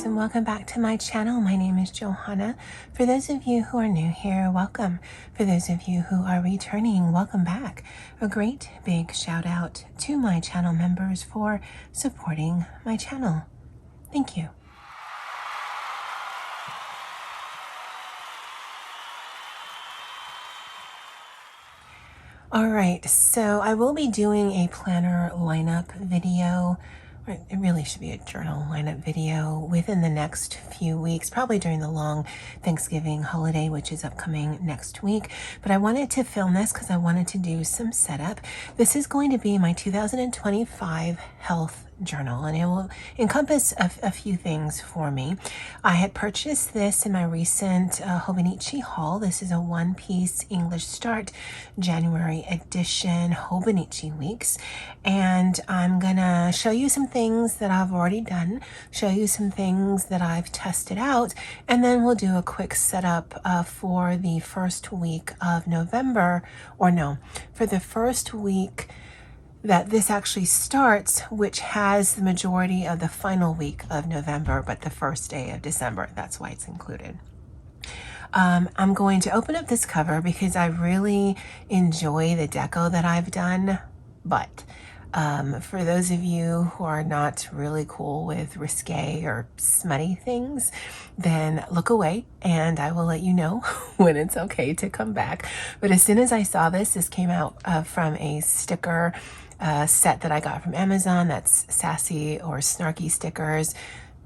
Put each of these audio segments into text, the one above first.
guys, and welcome back to my channel. My name is Johanna. For those of you who are new here, welcome. For those of you who are returning, welcome back. A great big shout out to my channel members for supporting my channel. Thank you. All right, so I will be doing a planner lineup video. It really should be a journal lineup video within the next few weeks, probably during the long Thanksgiving holiday, which is upcoming next week. But I wanted to film this because I wanted to do some setup. This is going to be my 2025 health journal, and it will encompass a few things for me. I had purchased this in my recent Hobonichi haul. This is a one-piece English Start January edition Hobonichi weeks, and I'm gonna show you some things that I've already done, show you some things that I've tested out, and then we'll do a quick setup for the first week of November, or no, for the first week that this actually starts, which has the majority of the final week of November, but the first day of December. That's why it's included. I'm going to open up this cover because I really enjoy the deco that I've done, but for those of you who are not really cool with risque or smutty things, then look away and I will let you know when it's okay to come back. But as soon as I saw this came out from a sticker set that I got from Amazon. That's sassy or snarky stickers.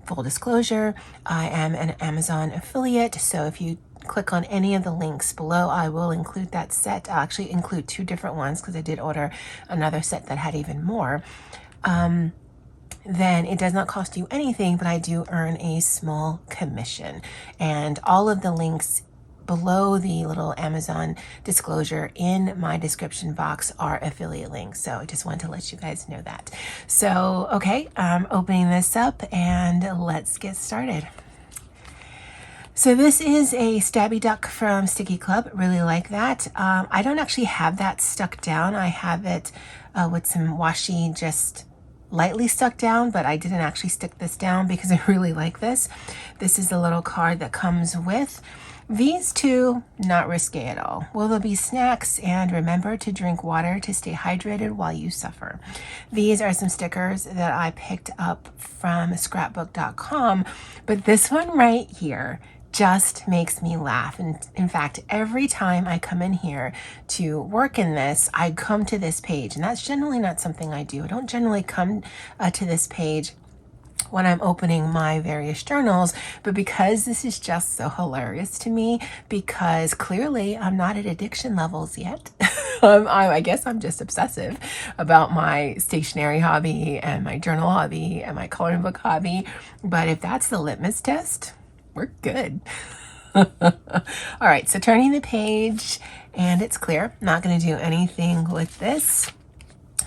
Full disclosure, I am an Amazon affiliate, so if you click on any of the links below, I will include that set. I'll actually include two different ones because I did order another set that had even more. Then it does not cost you anything, but I do earn a small commission. And all of the links below the little Amazon disclosure in my description box are affiliate links. So I just wanted to let you guys know that. So, okay, I'm opening this up and let's get started. So this is a Stabby Duck from Sticky Club. Really like that. I don't actually have that stuck down. I have it with some washi just lightly stuck down, but I didn't actually stick this down because I really like this. This is the little card that comes with. These two, not risque at all. Will there be snacks? And remember to drink water to stay hydrated while you suffer. These are some stickers that I picked up from scrapbook.com, but this one right here just makes me laugh. And in fact, every time I come in here to work in this, I come to this page, and that's generally not something I do. I don't generally come to this page when I'm opening my various journals, but because this is just so hilarious to me, because clearly I'm not at addiction levels yet. I guess I'm just obsessive about my stationery hobby and my journal hobby and my coloring book hobby. But if that's the litmus test, we're good. All right, so turning the page, and it's clear. I'm not going to do anything with this.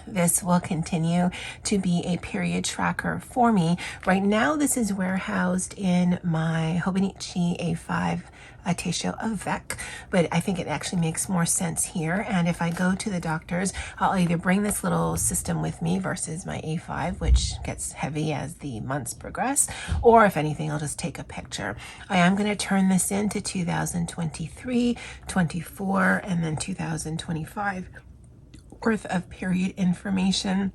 This will continue to be a period tracker for me. Right now, this is warehoused in my Hobonichi A5 Avec, but I think it actually makes more sense here. And if I go to the doctor's, I'll either bring this little system with me versus my A5, which gets heavy as the months progress, or if anything, I'll just take a picture. I am going to turn this into 2023, 24, and then 2025 worth of period information,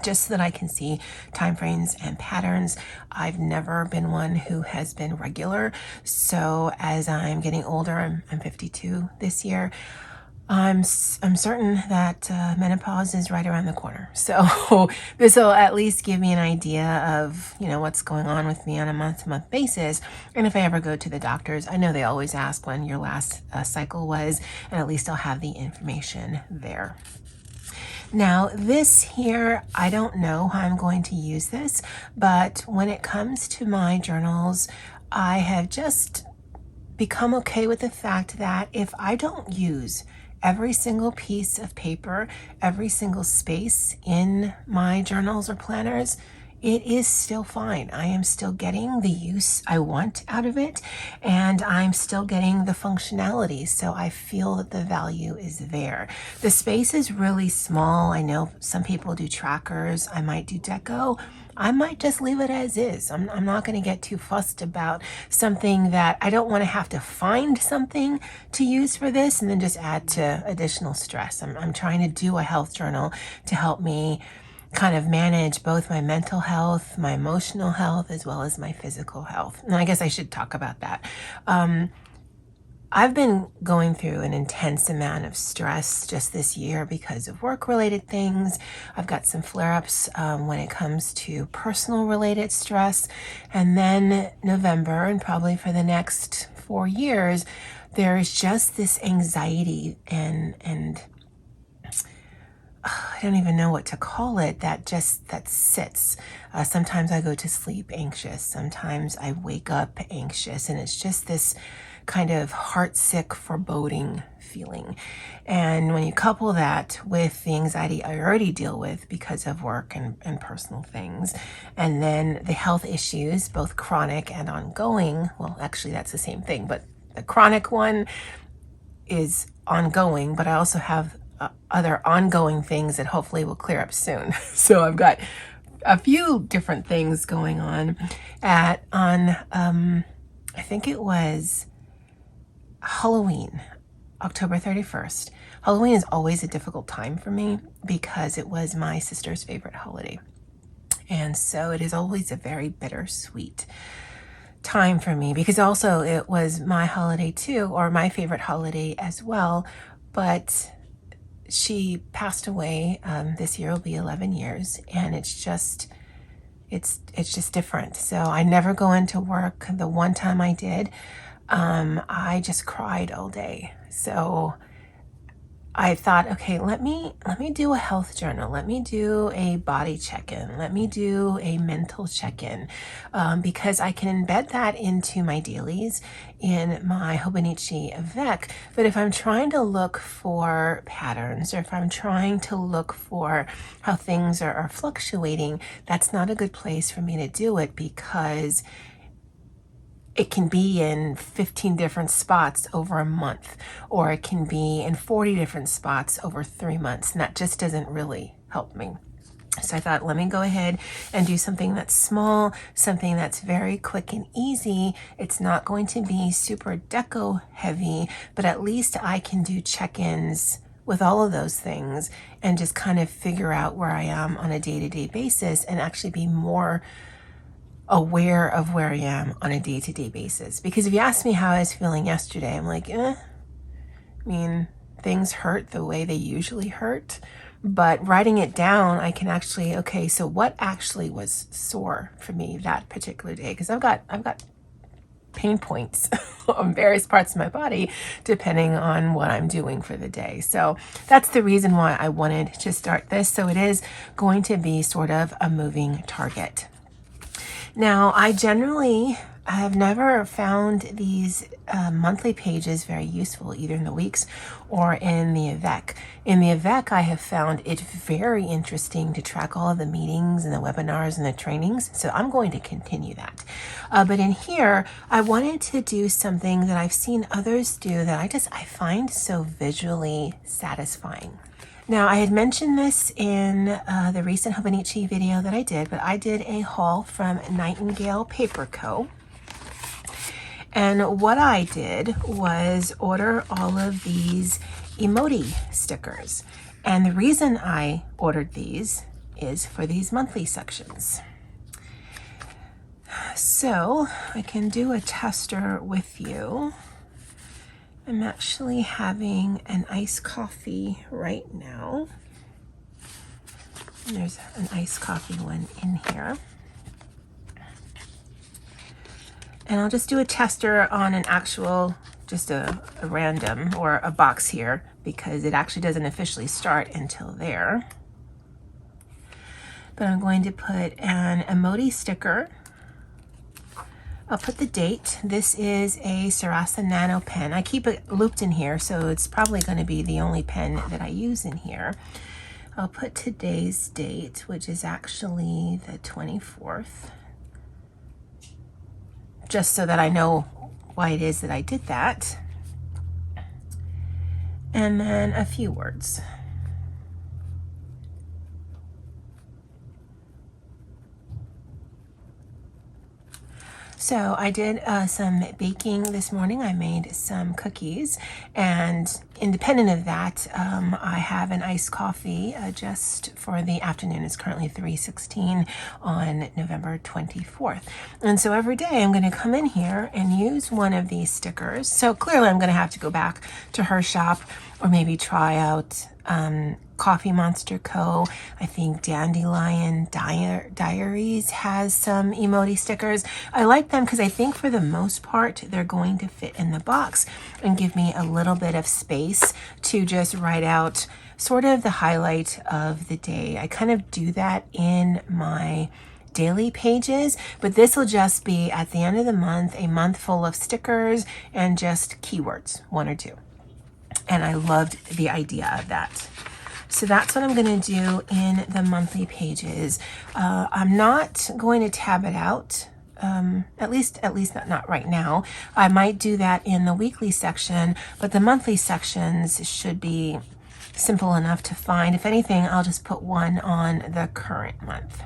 just so that I can see time frames and patterns. I've never been one who has been regular, so as I'm getting older, I'm 52 this year, I'm certain that menopause is right around the corner. So this will at least give me an idea of, you know, what's going on with me on a month-to-month basis. And if I ever go to the doctors, I know they always ask when your last cycle was, and at least I'll have the information there. Now this here, I don't know how I'm going to use this, but when it comes to my journals, I have just become okay with the fact that if I don't use every single piece of paper, every single space in my journals or planners, it is still fine. I am still getting the use I want out of it, and I'm still getting the functionality. So I feel that the value is there. The space is really small. I know some people do trackers. I might do deco. I might just leave it as is. I'm not going to get too fussed about something that I don't want to have to find something to use for this and then just add to additional stress. I'm trying to do a health journal to help me kind of manage both my mental health, my emotional health, as well as my physical health. And I guess I should talk about that. I've been going through an intense amount of stress just this year because of work-related things. I've got some flare-ups when it comes to personal-related stress. And then November, and probably for the next 4 years, there is just this anxiety and I don't even know what to call it, that sits. Sometimes I go to sleep anxious. Sometimes I wake up anxious. And it's just this kind of heartsick, foreboding feeling. And when you couple that with the anxiety I already deal with because of work and personal things, and then the health issues, both chronic and ongoing, well, actually that's the same thing, but the chronic one is ongoing, but I also have other ongoing things that hopefully will clear up soon. So I've got a few different things going on I think it was Halloween, October 31st. Halloween is always a difficult time for me because it was my sister's favorite holiday. And so it is always a very bittersweet time for me because also it was my holiday too, or my favorite holiday as well. But she passed away. This year will be 11 years, and it's just different. So I never go into work. The one time I did, I just cried all day. So I thought, okay, let me do a health journal. Let me do a body check-in. Let me do a mental check-in, because I can embed that into my dailies in my Hobonichi Avec. But if I'm trying to look for patterns, or if I'm trying to look for how things are fluctuating, that's not a good place for me to do it, because it can be in 15 different spots over a month, or it can be in 40 different spots over 3 months, and that just doesn't really help me. So I thought, let me go ahead and do something that's small, something that's very quick and easy. It's not going to be super deco heavy, but at least I can do check-ins with all of those things and just kind of figure out where I am on a day-to-day basis and actually be more aware of where I am on a day-to-day basis. Because if you ask me how I was feeling yesterday, I'm like, I mean, things hurt the way they usually hurt. But writing it down, I can actually, okay, so what actually was sore for me that particular day? Because I've got pain points on various parts of my body depending on what I'm doing for the day. So that's the reason why I wanted to start this. So it is going to be sort of a moving target. Now, I have never found these monthly pages very useful, either in the weeks or in the Avec. In the Avec, I have found it very interesting to track all of the meetings and the webinars and the trainings, so I'm going to continue that. But in here, I wanted to do something that I've seen others do that I find so visually satisfying. Now, I had mentioned this in the recent Hobonichi video that I did, but I did a haul from Nightingale Paper Co. And what I did was order all of these emoji stickers. And the reason I ordered these is for these monthly sections. So I can do a tester with you. I'm actually having an iced coffee right now. And there's an iced coffee one in here. And I'll just do a tester on an actual, just a random, or a box here, because it actually doesn't officially start until there. But I'm going to put an emoji sticker. I'll put the date. This is a Sarasa Nano pen. I keep it looped in here, so it's probably going to be the only pen that I use in here. I'll put today's date, which is actually the 24th, just so that I know why it is that I did that. And then a few words. So I did some baking this morning. I made some cookies, and independent of that, I have an iced coffee just for the afternoon. It's currently 3:16 on November 24th. And so every day I'm going to come in here and use one of these stickers. So clearly I'm going to have to go back to her shop or maybe try out Coffee Monster Co. I think Dandelion Diaries has some emoji stickers. I like them because I think for the most part they're going to fit in the box and give me a little bit of space to just write out sort of the highlight of the day. I kind of do that in my daily pages, but this will just be at the end of the month, a month full of stickers and just keywords, one or two. And I loved the idea of that. So that's what I'm going to do in the monthly pages. I'm not going to tab it out, at least not right now. I might do that in the weekly section, but the monthly sections should be simple enough to find. If anything, I'll just put one on the current month.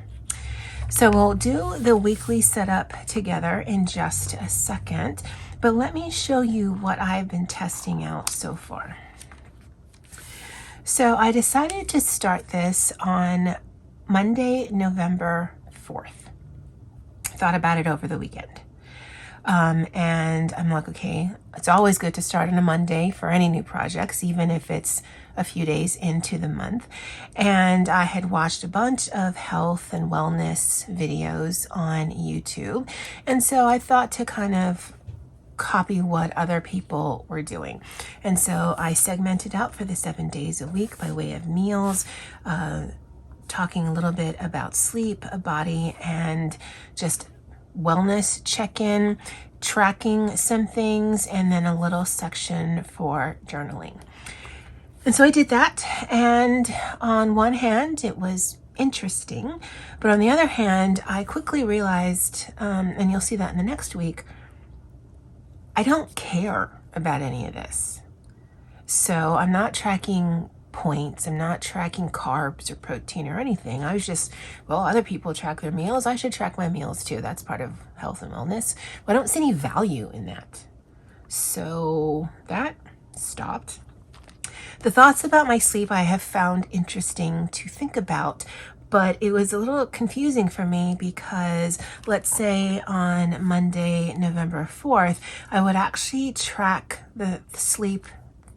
So we'll do the weekly setup together in just a second, but let me show you what I've been testing out so far. So I decided to start this on Monday, November 4th. Thought about it over the weekend. And I'm like, okay, it's always good to start on a Monday for any new projects, even if it's a few days into the month. And I had watched a bunch of health and wellness videos on YouTube. And so I thought to kind of copy what other people were doing. And so I segmented out for the 7 days a week by way of meals, talking a little bit about sleep, body, and just wellness check-in, tracking some things, and then a little section for journaling. And so I did that, and on one hand, it was interesting, but on the other hand, I quickly realized, and you'll see that in the next week, I don't care about any of this. So I'm not tracking points. I'm not tracking carbs or protein or anything. I was just, well, other people track their meals. I should track my meals too. That's part of health and wellness. But I don't see any value in that. So that stopped. The thoughts about my sleep I have found interesting to think about, but it was a little confusing for me because let's say on Monday, November 4th, I would actually track the sleep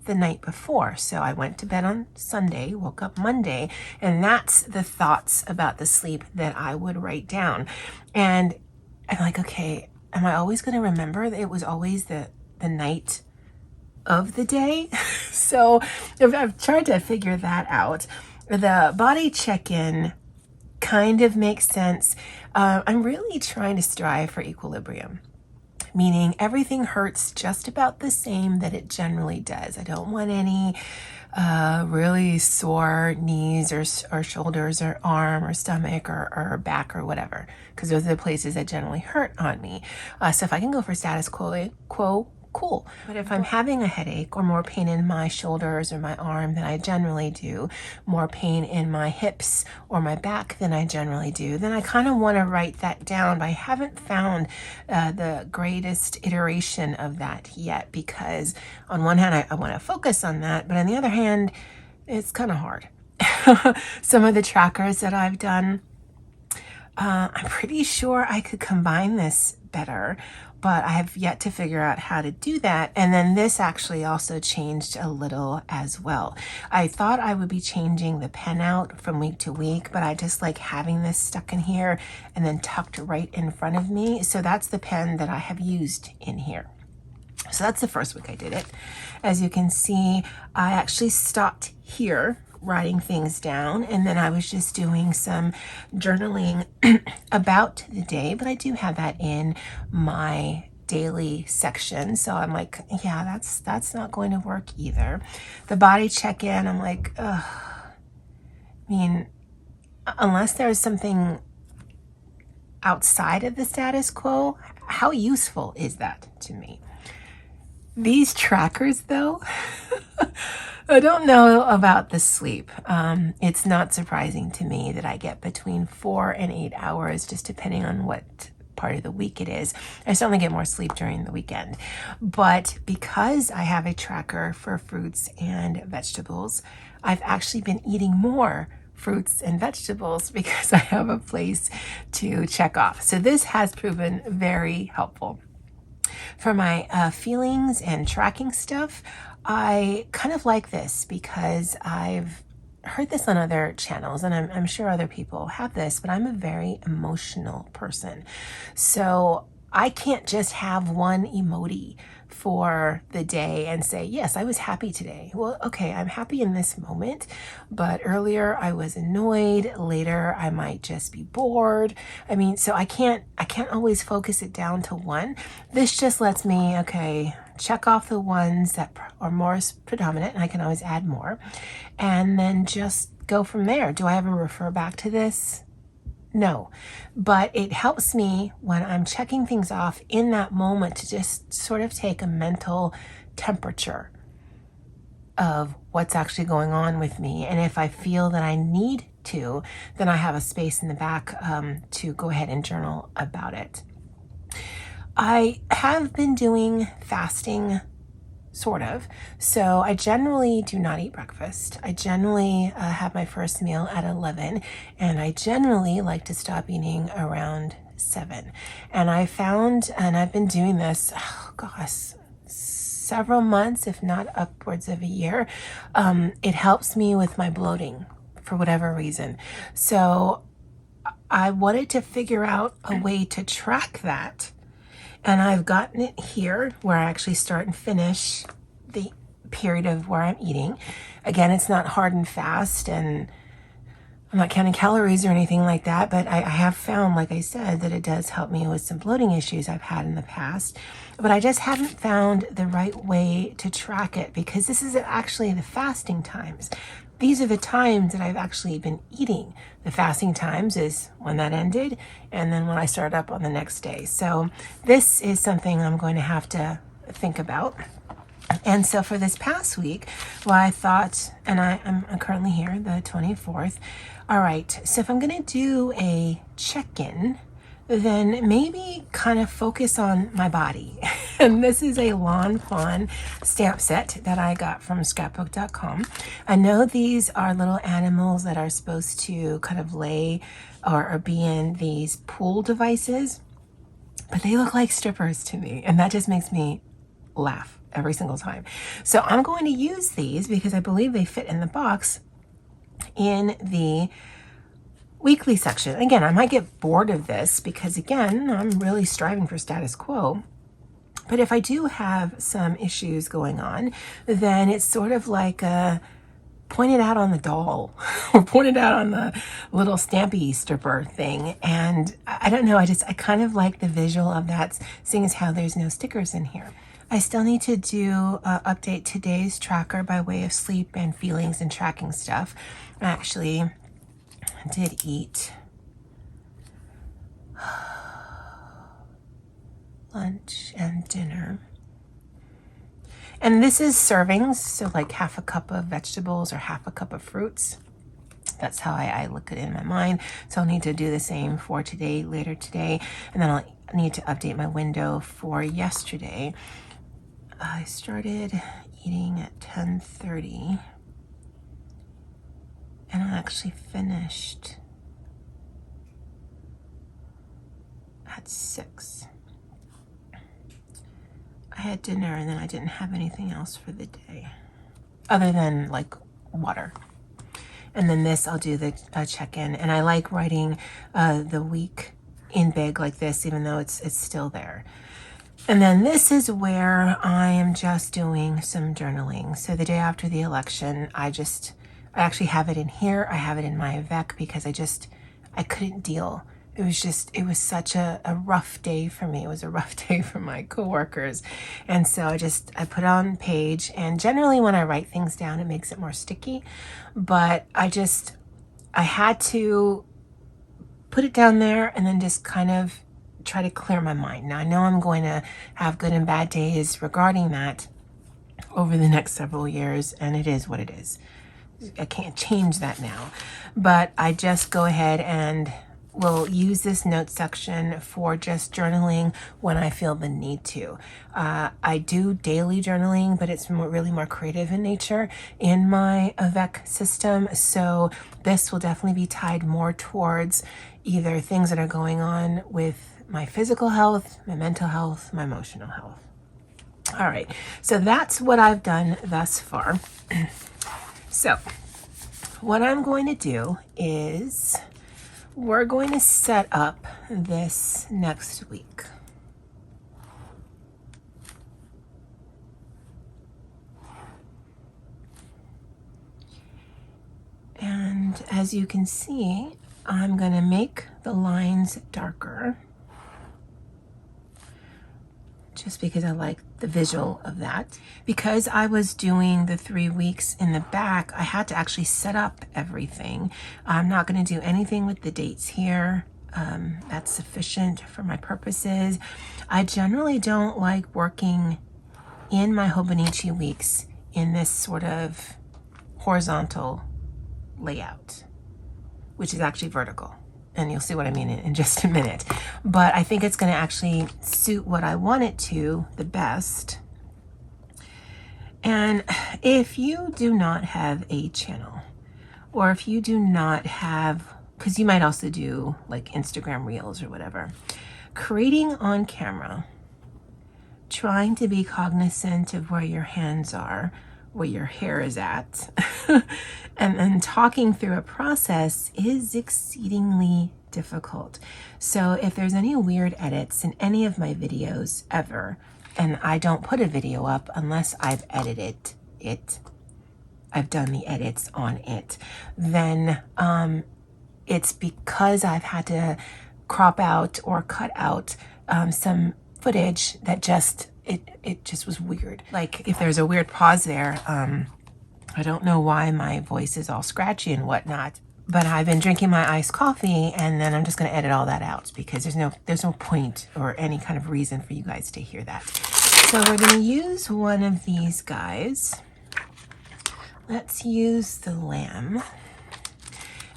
the night before. So I went to bed on Sunday, woke up Monday, and that's the thoughts about the sleep that I would write down. And I'm like, okay, am I always going to remember that it was always the night of the day? So I've tried to figure that out. The body check-in kind of makes sense. I'm really trying to strive for equilibrium, meaning everything hurts just about the same that it generally does. I don't want any really sore knees or shoulders or arm or stomach or back or whatever, because those are the places that generally hurt on me. So if I can go for status quo, cool. But if I'm having a headache or more pain in my shoulders or my arm than I generally do, more pain in my hips or my back than I generally do, then I kind of want to write that down. But I haven't found the greatest iteration of that yet, because on one hand, I want to focus on that, but on the other hand, it's kind of hard. Some of the trackers that I've done, I'm pretty sure I could combine this better, but I have yet to figure out how to do that. And then this actually also changed a little as well. I thought I would be changing the pen out from week to week, but I just like having this stuck in here and then tucked right in front of me. So that's the pen that I have used in here. So that's the first week I did it. As you can see, I actually stopped here writing things down, and then I was just doing some journaling about the day, but I do have that in my daily section. So I'm like, yeah, that's not going to work either. The body check-in, I'm like, ugh, I mean, unless there's something outside of the status quo, how useful is that to me? These trackers, though, I don't know about the sleep. It's not surprising to me that I get between 4 and 8 hours, just depending on what part of the week it is. I certainly get more sleep during the weekend. But because I have a tracker for fruits and vegetables, I've actually been eating more fruits and vegetables because I have a place to check off. So this has proven very helpful. For my feelings and tracking stuff, I kind of like this because I've heard this on other channels, and I'm sure other people have this, but I'm a very emotional person. So I can't just have one emoji for the day and say, yes, I was happy today. Well, okay, I'm happy in this moment, but earlier I was annoyed. Later I might just be bored. I mean, so I can't always focus it down to one. This just lets me, okay, check off the ones that are more predominant, and I can always add more, and then just go from there. Do I ever refer back to this? No, but it helps me when I'm checking things off in that moment to just sort of take a mental temperature of what's actually going on with me. And if I feel that I need to, then I have a space in the back to go ahead and journal about it. I have been doing fasting, sort of. So I generally do not eat breakfast. I generally have my first meal at 11, and I generally like to stop eating around 7. And I found, and I've been doing this, oh gosh, several months, if not upwards of a year. It helps me with my bloating for whatever reason. So I wanted to figure out a way to track that. And I've gotten it here where I actually start and finish the period of where I'm eating. Again, it's not hard and fast, and I'm not counting calories or anything like that, but I have found, like I said, that it does help me with some bloating issues I've had in the past. But I just haven't found the right way to track it, because this is actually the fasting times. These are the times that I've actually been eating. The fasting times is when that ended, and then when I started up on the next day. So this is something I'm going to have to think about. And so for this past week, well, I thought, and I'm currently here, the 24th. All right, so if I'm going to do a check-in, then maybe kind of focus on my body. And this is a Lawn Fawn stamp set that I got from scrapbook.com. I know these are little animals that are supposed to kind of lay or be in these pool devices, but they look like strippers to me, and that just makes me laugh every single time. So I'm going to use these because I believe they fit in the box in the weekly section. Again, I might get bored of this because, again, I'm really striving for status quo. But if I do have some issues going on, then it's sort of like pointed out on the doll or pointed out on the little stampy stripper thing. And I don't know, I kind of like the visual of that, seeing as how there's no stickers in here. I still need to do update today's tracker by way of sleep and feelings and tracking stuff. I actually did eat lunch and dinner. And this is servings, so like half a cup of vegetables or half a cup of fruits. That's how I look at it in my mind. So I'll need to do the same for today, later today. And then I'll need to update my window for yesterday. I started eating at 10:30. And I actually finished at 6. I had dinner and then I didn't have anything else for the day other than like water. And then this, I'll do the check-in. And I like writing the week in big like this, even though it's still there. And then this is where I am just doing some journaling. So the day after the election, I actually have it in here. I have it in my Avec because I couldn't deal. It was such a rough day for me. It was a rough day for my coworkers. And so I put it on page, and generally when I write things down, it makes it more sticky. But I had to put it down there and then just kind of try to clear my mind. Now I know I'm going to have good and bad days regarding that over the next several years, and it is what it is. I can't change that now, but I just go ahead and will use this note section for just journaling when I feel the need to. I do daily journaling, but it's really more creative in nature in my Avec system. So this will definitely be tied more towards either things that are going on with my physical health, my mental health, my emotional health. All right, so that's what I've done thus far. So what I'm going to do is we're going to set up this next week. And as you can see, I'm going to make the lines darker just because I like the visual of that. Because I was doing the 3 weeks in the back, I had to actually set up everything. I'm not going to do anything with the dates here. That's sufficient for my purposes. I generally don't like working in my Hobonichi weeks in this sort of horizontal layout, which is actually vertical. And you'll see what I mean in just a minute. But I think it's going to actually suit what I want it to the best. And if you do not have a channel, or if you do not have, because you might also do like Instagram Reels or whatever, creating on camera, trying to be cognizant of where your hands are, where your hair is at, and then talking through a process is exceedingly difficult. So if there's any weird edits in any of my videos ever, and I don't put a video up unless I've edited it, I've done the edits on it, then it's because I've had to crop out or cut out some footage that just it just was weird. Like if there's a weird pause there, I don't know why my voice is all scratchy and whatnot, but I've been drinking my iced coffee, and then I'm just going to edit all that out because there's no point or any kind of reason for you guys to hear that. So we're going to use one of these guys. Let's use the lamb,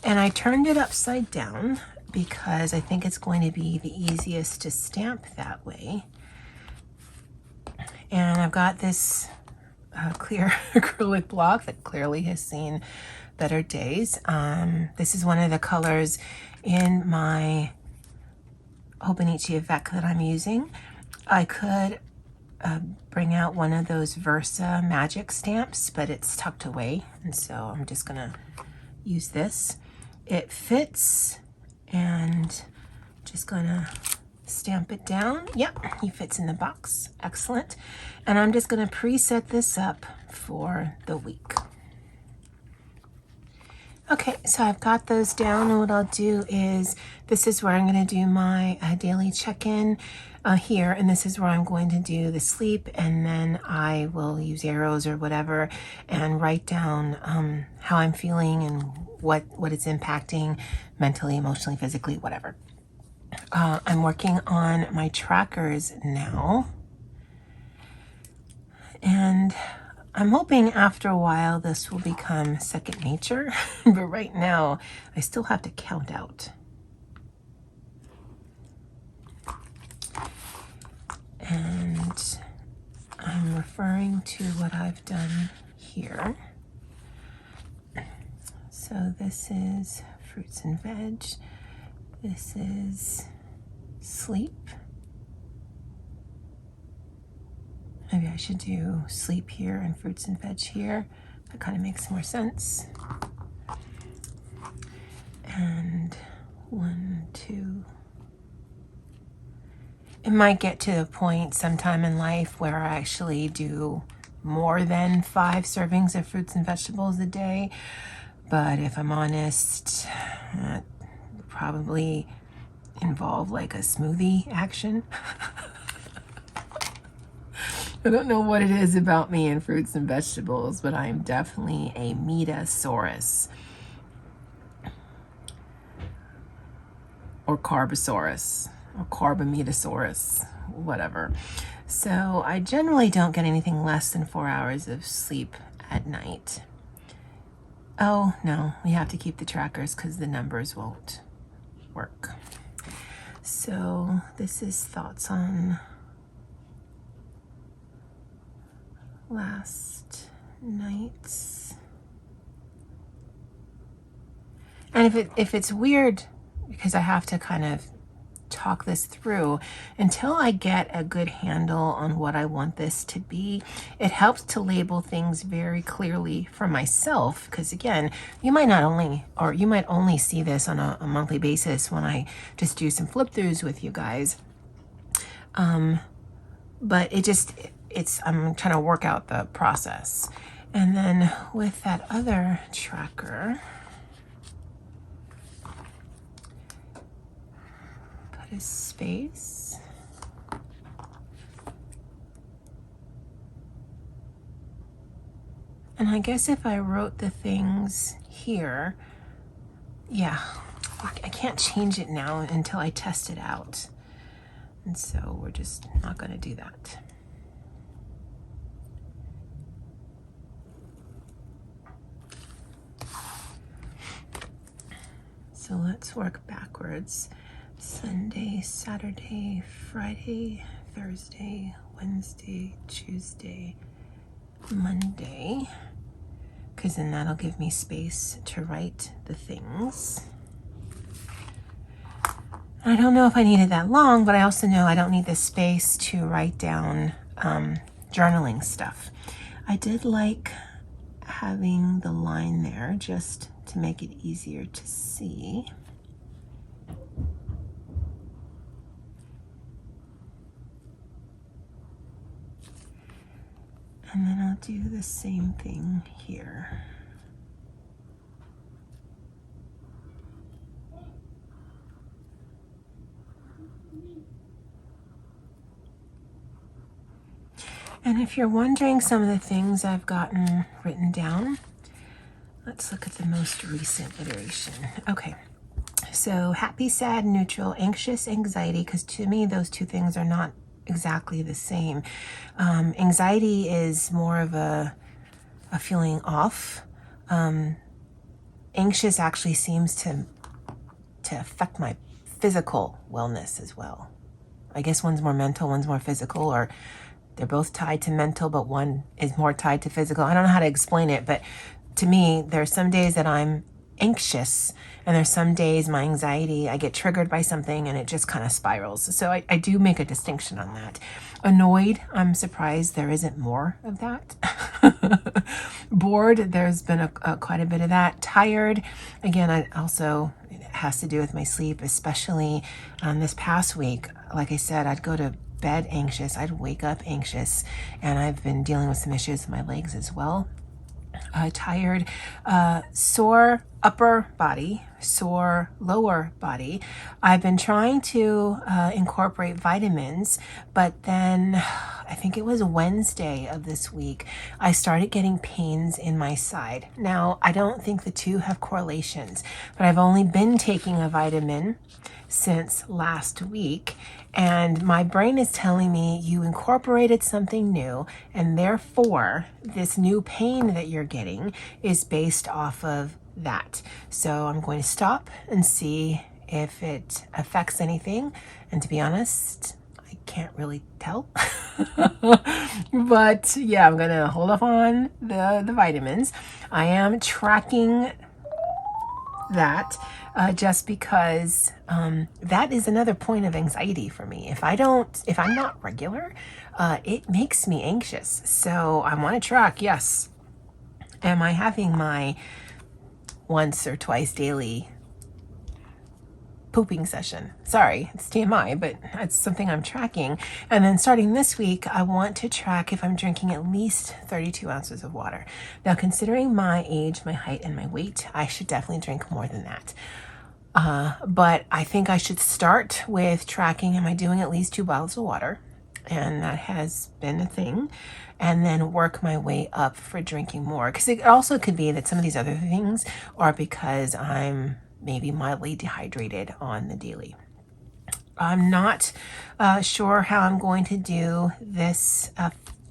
and I turned it upside down because I think it's going to be the easiest to stamp that way. And I've got this clear acrylic block that clearly has seen better days. This is one of the colors in my Hobonichi Avec that I'm using. I could bring out one of those Versa magic stamps, but it's tucked away, and so I'm just gonna use this. It fits, and just gonna stamp it down. Yep, he fits in the box. Excellent. And I'm just going to preset this up for the week. Okay, so I've got those down, and what I'll do is, this is where I'm going to do my daily check-in here, and this is where I'm going to do the sleep, and then I will use arrows or whatever and write down how I'm feeling and what it's impacting mentally, emotionally, physically, whatever. I'm working on my trackers now, and I'm hoping after a while this will become second nature, but right now I still have to count out. And I'm referring to what I've done here. So this is fruits and veg. This is sleep. Maybe I should do sleep here and fruits and veg here. That kind of makes more sense. And 1, 2. It might get to a point sometime in life where I actually do more than 5 servings of fruits and vegetables a day. But if I'm honest, probably involve like a smoothie action. I don't know what it is about me and fruits and vegetables, but I'm definitely a meatasaurus. or Carbosaurus or Carbametasaurus, whatever. So I generally don't get anything less than 4 hours of sleep at night. Oh no, we have to keep the trackers because the numbers won't work. So this is thoughts on last nights. And if it's weird, because I have to kind of talk this through until I get a good handle on what I want this to be, it helps to label things very clearly for myself, because again, you might only see this on a monthly basis when I just do some flip throughs with you guys. But I'm trying to work out the process. And then with that other tracker, put a space. And I guess if I wrote the things here, yeah, I can't change it now until I test it out. And so we're just not going to do that. So let's work backwards. Sunday, Saturday, Friday, Thursday, Wednesday, Tuesday, Monday, because then that'll give me space to write the things. I don't know if I needed that long, but I also know I don't need the space to write down journaling stuff. I did like having the line there just to make it easier to see. And then I'll do the same thing here. And if you're wondering some of the things I've gotten written down, let's look at the most recent iteration. Okay, so happy, sad, neutral, anxious, anxiety, because to me those two things are not exactly the same. Anxiety is more of a feeling off. Anxious actually seems to affect my physical wellness as well. I guess one's more mental, one's more physical, or they're both tied to mental, but one is more tied to physical. I don't know how to explain it, but to me, there's some days that I'm anxious, and there's some days my anxiety, I get triggered by something and it just kind of spirals. So I do make a distinction on that. Annoyed, I'm surprised there isn't more of that. Bored, there's been quite a bit of that. Tired, again, it has to do with my sleep, especially this past week. Like I said, I'd go to bed anxious, I'd wake up anxious, and I've been dealing with some issues with my legs as well. Tired, sore upper body, sore lower body. I've been trying to incorporate vitamins, but then I think it was Wednesday of this week, I started getting pains in my side. Now, I don't think the two have correlations, but I've only been taking a vitamin since last week, and my brain is telling me you incorporated something new, and therefore this new pain that you're getting is based off of that. So I'm going to stop and see if it affects anything, and to be honest, I can't really tell. But yeah, I'm gonna hold off on the vitamins. I am tracking that just because that is another point of anxiety for me. If I'm not regular, it makes me anxious. So I want to track, yes, am I having my once or twice daily pooping session? Sorry, it's TMI, but that's something I'm tracking. And then starting this week, I want to track if I'm drinking at least 32 ounces of water. Now, considering my age, my height, and my weight, I should definitely drink more than that. But I think I should start with tracking, am I doing at least 2 bottles of water? And that has been a thing. And then work my way up for drinking more. Because it also could be that some of these other things are because I'm maybe mildly dehydrated on the daily. I'm not sure how I'm going to do this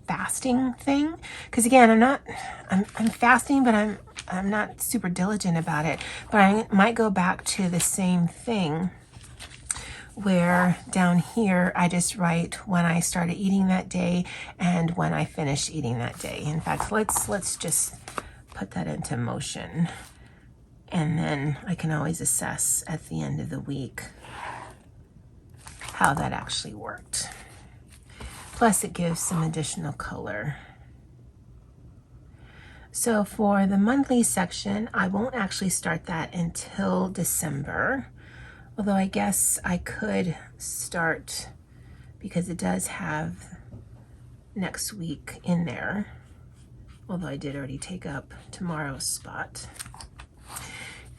fasting thing, because again, I'm fasting, but I'm not super diligent about it. But I might go back to the same thing where down here I just write when I started eating that day and when I finished eating that day. In fact, let's just put that into motion, and then I can always assess at the end of the week how that actually worked. Plus it gives some additional color. So for the monthly section, I won't actually start that until December. Although I guess I could start, because it does have next week in there. Although I did already take up tomorrow's spot.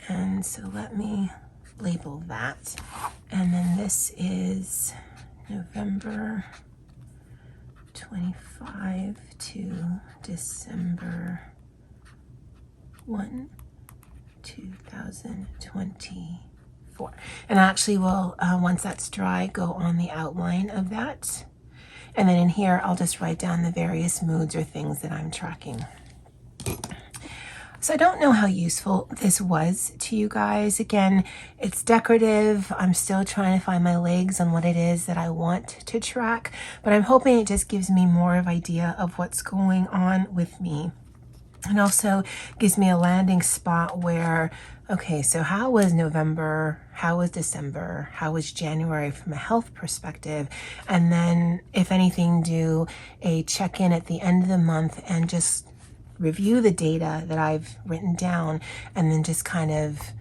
And so let me label that. And then this is November 25 to December 1, 2024. And I actually will, once that's dry, go on the outline of that. And then in here, I'll just write down the various moods or things that I'm tracking. So I don't know how useful this was to you guys. Again, it's decorative. I'm still trying to find my legs on what it is that I want to track, but I'm hoping it just gives me more of an idea of what's going on with me. And also gives me a landing spot where, okay, so how was November? How was December? How was January from a health perspective? And then, if anything, do a check-in at the end of the month and just review the data that I've written down, and then just kind of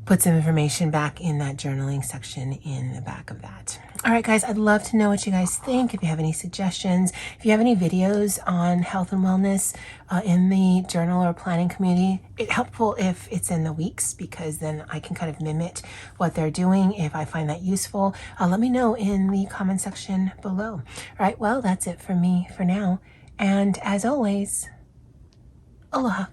put some information back in that journaling section in the back of that. All right, guys, I'd love to know what you guys think. If you have any suggestions, if you have any videos on health and wellness in the journal or planning community, it's helpful if it's in the weeks, because then I can kind of mimic what they're doing if I find that useful. Let me know in the comment section below. All right, well, that's it for me for now. And as always, aloha.